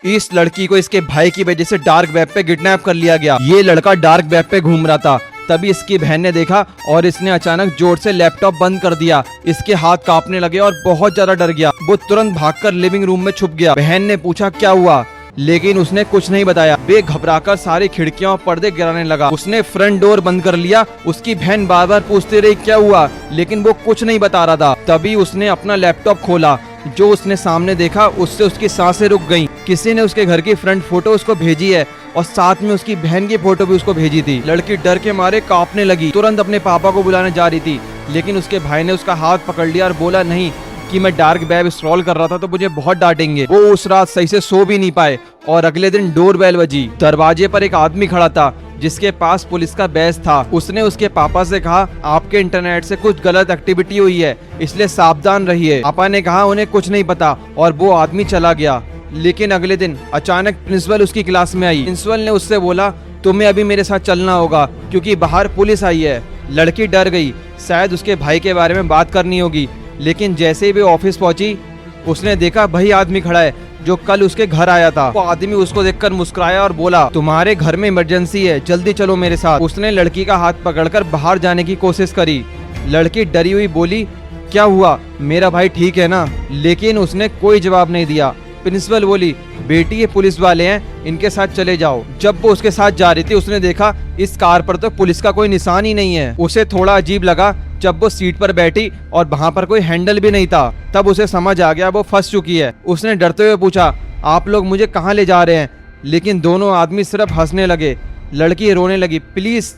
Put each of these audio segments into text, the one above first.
इस लड़की को इसके भाई की वजह से डार्क वेब पे किडनैप कर लिया गया। ये लड़का डार्क वेब पे घूम रहा था, तभी इसकी बहन ने देखा और इसने अचानक जोर से लैपटॉप बंद कर दिया। इसके हाथ कांपने लगे और बहुत ज्यादा डर गया। वो तुरंत भागकर लिविंग रूम में छुप गया। बहन ने पूछा क्या हुआ, लेकिन उसने कुछ नहीं बताया। वे घबराकर सारी खिड़कियां और पर्दे गिराने लगा। उसने फ्रंट डोर बंद कर लिया। उसकी बहन बार बार पूछती रही क्या हुआ, लेकिन वो कुछ नहीं बता रहा था। तभी उसने अपना लैपटॉप खोला। जो उसने सामने देखा उससे उसकी सांसें रुक गईं। किसी ने उसके घर की फ्रंट फोटो उसको भेजी है और साथ में उसकी बहन की फोटो भी उसको भेजी थी। लड़की डर के मारे कांपने लगी, तुरंत अपने पापा को बुलाने जा रही थी, लेकिन उसके भाई ने उसका हाथ पकड़ लिया और बोला नहीं कि मैं डार्क वेब स्क्रॉल कर रहा था तो मुझे बहुत डांटेंगे। वो उस रात सही से सो भी नहीं पाए और अगले दिन डोर बेल बजी। दरवाजे पर एक आदमी खड़ा था जिसके पास पुलिस का बैज था। उसने उसके पापा से कहा आपके इंटरनेट से कुछ गलत एक्टिविटी हुई है, इसलिए सावधान रहिए। पापा ने कहा उन्हें कुछ नहीं पता और वो आदमी चला गया। लेकिन अगले दिन अचानक प्रिंसिपल उसकी क्लास में आई। प्रिंसिपल ने उससे बोला तुम्हें अभी मेरे साथ चलना होगा क्योंकि बाहर पुलिस आई है। लड़की डर गई, शायद उसके भाई के बारे में बात करनी होगी। लेकिन जैसे ही वे ऑफिस पहुंची उसने देखा वही आदमी खड़ा है जो कल उसके घर आया था। वो आदमी उसको देखकर मुस्कुराया और बोला तुम्हारे घर में इमरजेंसी है, जल्दी चलो मेरे साथ। उसने लड़की का हाथ पकड़कर बाहर जाने की कोशिश करी। लड़की डरी हुई बोली क्या हुआ, मेरा भाई ठीक है ना? लेकिन उसने कोई जवाब नहीं दिया। प्रिंसिपल बोली बेटी ये पुलिस वाले हैं, इनके साथ चले जाओ। जब वो उसके साथ जा रही थी उसने देखा इस कार पर तो पुलिस का कोई निशान ही नहीं है। उसे थोड़ा अजीब लगा जब वो सीट पर बैठी और वहाँ पर कोई हैंडल भी नहीं था। तब उसे समझ आ गया वो फंस चुकी है। उसने डरते हुए पूछा आप लोग मुझे कहाँ ले जा रहे हैं? लेकिन दोनों आदमी सिर्फ हंसने लगे। लड़की रोने लगी प्लीज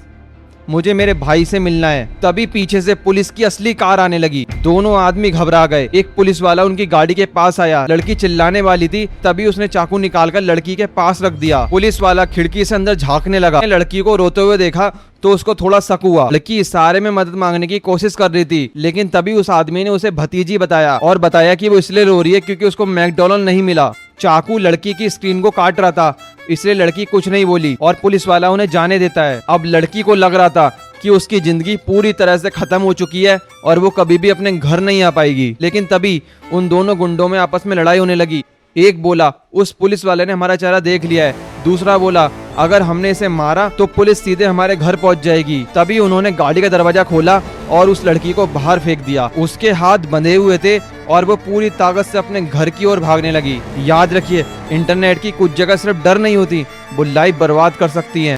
मुझे मेरे भाई से मिलना है। तभी पीछे से पुलिस की असली कार आने लगी। दोनों आदमी घबरा गए। एक पुलिस वाला उनकी गाड़ी के पास आया। लड़की चिल्लाने वाली थी, तभी उसने चाकू निकालकर लड़की के पास रख दिया। पुलिस वाला खिड़की से अंदर झांकने लगा। लड़की को रोते हुए देखा तो उसको थोड़ा शक हुआ। लड़की इशारे में मदद मांगने की कोशिश कर रही थी, लेकिन तभी उस आदमी ने उसे भतीजी बताया और बताया कि वो इसलिए रो रही है क्योंकि उसको मैकडॉनल्ड नहीं मिला। चाकू लड़की की स्क्रीन को काट रहा था, इसलिए लड़की कुछ नहीं बोली और पुलिस वाला उन्हें जाने देता है। अब लड़की को लग रहा था कि उसकी जिंदगी पूरी तरह से खत्म हो चुकी है और वो कभी भी अपने घर नहीं आ पाएगी। लेकिन तभी उन दोनों गुंडों में आपस में लड़ाई होने लगी। एक बोला उस पुलिस वाले ने हमारा चेहरा देख लिया है। दूसरा बोला अगर हमने इसे मारा तो पुलिस सीधे हमारे घर पहुंच जाएगी। तभी उन्होंने गाड़ी का दरवाजा खोला और उस लड़की को बाहर फेंक दिया। उसके हाथ बंधे हुए थे और वो पूरी ताकत से अपने घर की ओर भागने लगी। याद रखिए इंटरनेट की कुछ जगह सिर्फ डर नहीं होती, वो लाइफ बर्बाद कर सकती है।